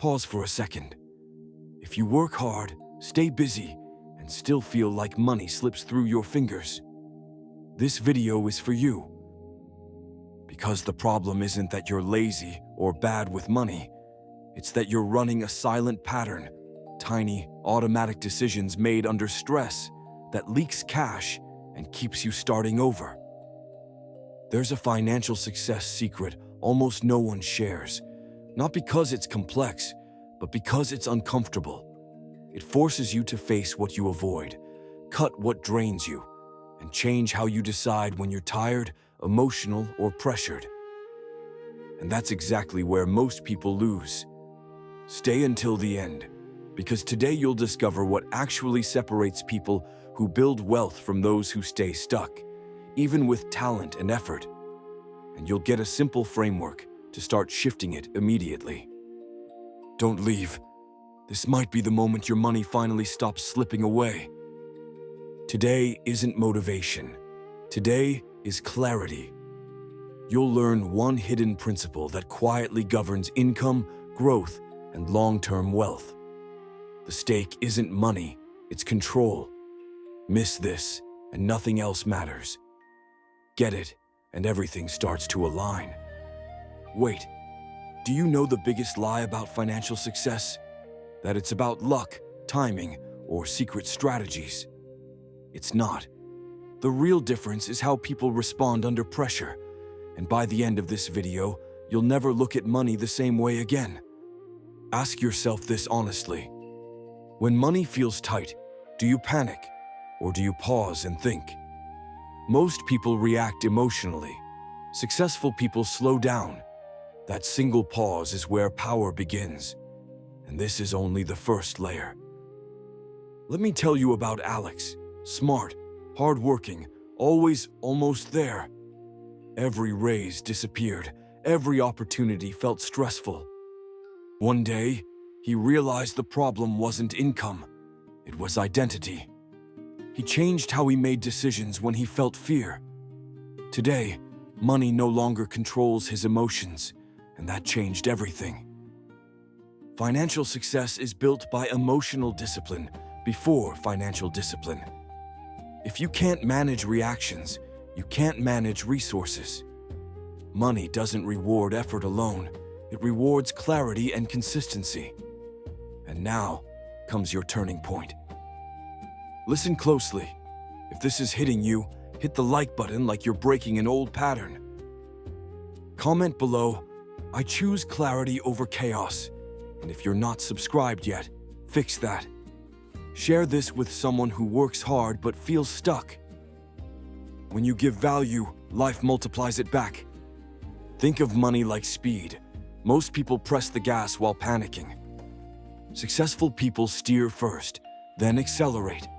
Pause for a second. If you work hard, stay busy, and still feel like money slips through your fingers, this video is for you. Because the problem isn't that you're lazy or bad with money, it's that you're running a silent pattern, tiny, automatic decisions made under stress that leaks cash and keeps you starting over. There's a financial success secret almost no one shares, not because it's complex, but because it's uncomfortable. It forces you to face what you avoid, cut what drains you, and change how you decide when you're tired, emotional, or pressured. And that's exactly where most people lose. Stay until the end, because today you'll discover what actually separates people who build wealth from those who stay stuck, even with talent and effort. And you'll get a simple framework to start shifting it immediately. Don't leave. This might be the moment your money finally stops slipping away. Today isn't motivation. Today is clarity. You'll learn one hidden principle that quietly governs income, growth, and long-term wealth. The stake isn't money, it's control. Miss this, and nothing else matters. Get it, and everything starts to align. Wait, do you know the biggest lie about financial success? That it's about luck, timing, or secret strategies. It's not. The real difference is how people respond under pressure. And by the end of this video, you'll never look at money the same way again. Ask yourself this honestly. When money feels tight, do you panic? Or do you pause and think? Most people react emotionally. Successful people slow down. That single pause is where power begins. And this is only the first layer. Let me tell you about Alex. Smart, hardworking, always almost there. Every raise disappeared. Every opportunity felt stressful. One day, he realized the problem wasn't income. It was identity. He changed how he made decisions when he felt fear. Today, money no longer controls his emotions, and that changed everything. Financial success is built by emotional discipline before financial discipline. If you can't manage reactions, you can't manage resources. Money doesn't reward effort alone. It rewards clarity and consistency. And now comes your turning point. Listen closely. If this is hitting you, hit the like button like you're breaking an old pattern. Comment below, I choose clarity over chaos. And if you're not subscribed yet, fix that. Share this with someone who works hard but feels stuck. When you give value, life multiplies it back. Think of money like speed. Most people press the gas while panicking. Successful people steer first, then accelerate.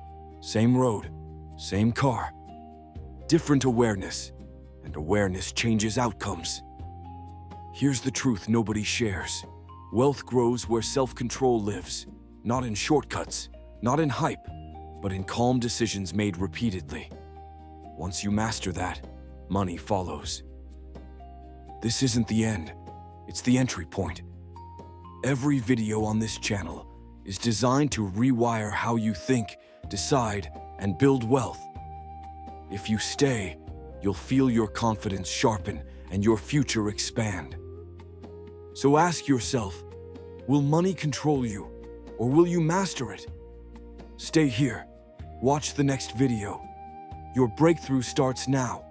Same road, same car. Different awareness, and awareness changes outcomes. Here's the truth nobody shares. Wealth grows where self-control lives, not in shortcuts, not in hype, but in calm decisions made repeatedly. Once you master that, money follows. This isn't the end, it's the entry point. Every video on this channel is designed to rewire how you think, decide, and build wealth. If you stay, you'll feel your confidence sharpen and your future expand. So ask yourself, will money control you, or will you master it? Stay here. Watch the next video. Your breakthrough starts now.